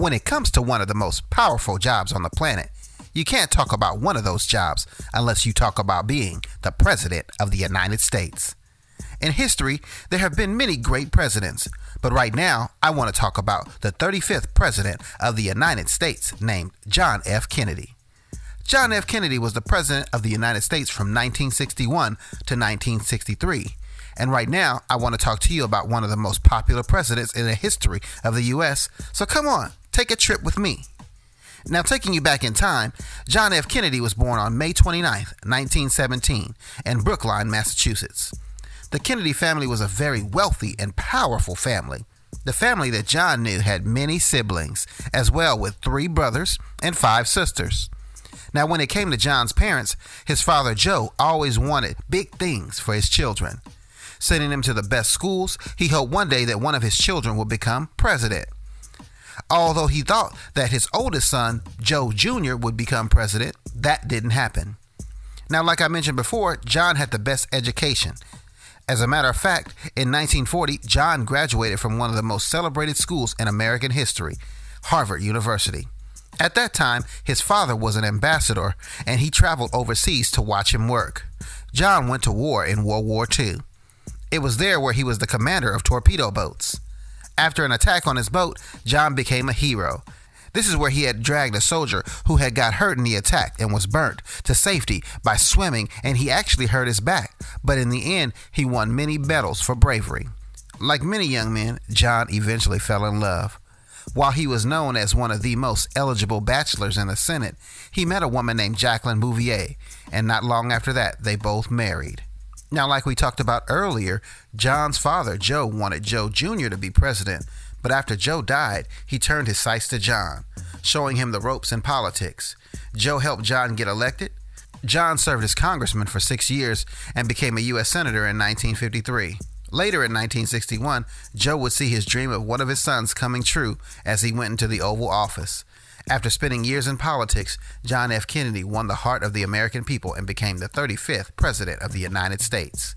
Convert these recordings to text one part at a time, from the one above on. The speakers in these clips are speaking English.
When it comes to one of the most powerful jobs on the planet, you can't talk about one of those jobs unless you talk about being the President of the United States. In history, there have been many great presidents, but right now I want to talk about the 35th President of the United States named John F. Kennedy. John F. Kennedy was the President of the United States from 1961 to 1963. And right now, I want to talk to you about one of the most popular presidents in the history of the U.S. So come on, take a trip with me. Now, taking you back in time, John F. Kennedy was born on May 29, 1917, in Brookline, Massachusetts. The Kennedy family was a very wealthy and powerful family. The family that John knew had many siblings, as well with 3 brothers and 5 sisters. Now, when it came to John's parents, his father Joe always wanted big things for his children. Sending them to the best schools, he hoped one day that one of his children would become president. Although he thought that his oldest son, Joe Jr., would become president, that didn't happen. Now, like I mentioned before, John had the best education. As a matter of fact, in 1940, John graduated from one of the most celebrated schools in American history, Harvard University. At that time, his father was an ambassador, and he traveled overseas to watch him work. John went to war in World War II. It was there where he was the commander of torpedo boats. After an attack on his boat, John became a hero. This is where he had dragged a soldier who had got hurt in the attack and was burnt to safety by swimming, and he actually hurt his back. But in the end, he won many medals for bravery. Like many young men, John eventually fell in love. While he was known as one of the most eligible bachelors in the Senate, he met a woman named Jacqueline Bouvier, and not long after that, they both married. Now, like we talked about earlier, John's father, Joe, wanted Joe Jr. to be president, but after Joe died, he turned his sights to John, showing him the ropes in politics. Joe helped John get elected. John served as congressman for 6 years and became a U.S. senator in 1953. Later in 1961, Joe would see his dream of one of his sons coming true as he went into the Oval Office. After spending years in politics, John F. Kennedy won the heart of the American people and became the 35th President of the United States.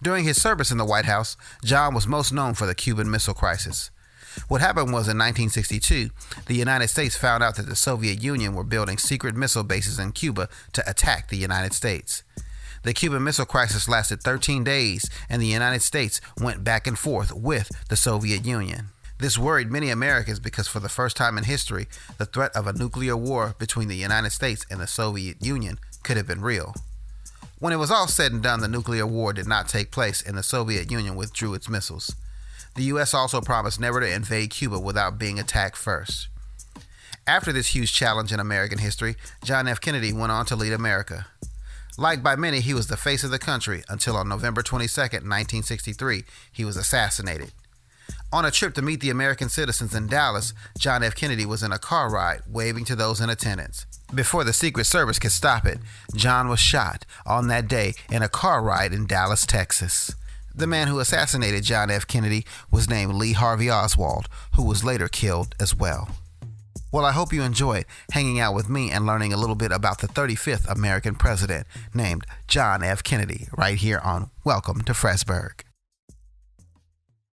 During his service in the White House, John was most known for the Cuban Missile Crisis. What happened was in 1962, the United States found out that the Soviet Union were building secret missile bases in Cuba to attack the United States. The Cuban Missile Crisis lasted 13 days, and the United States went back and forth with the Soviet Union. This worried many Americans because for the first time in history, the threat of a nuclear war between the United States and the Soviet Union could have been real. When it was all said and done, the nuclear war did not take place and the Soviet Union withdrew its missiles. The U.S. also promised never to invade Cuba without being attacked first. After this huge challenge in American history, John F. Kennedy went on to lead America. Liked by many, he was the face of the country until on November 22, 1963, he was assassinated. On a trip to meet the American citizens in Dallas, John F. Kennedy was in a car ride, waving to those in attendance. Before the Secret Service could stop it, John was shot on that day in a car ride in Dallas, Texas. The man who assassinated John F. Kennedy was named Lee Harvey Oswald, who was later killed as well. Well, I hope you enjoyed hanging out with me and learning a little bit about the 35th American president named John F. Kennedy right here on Welcome to Fresburg.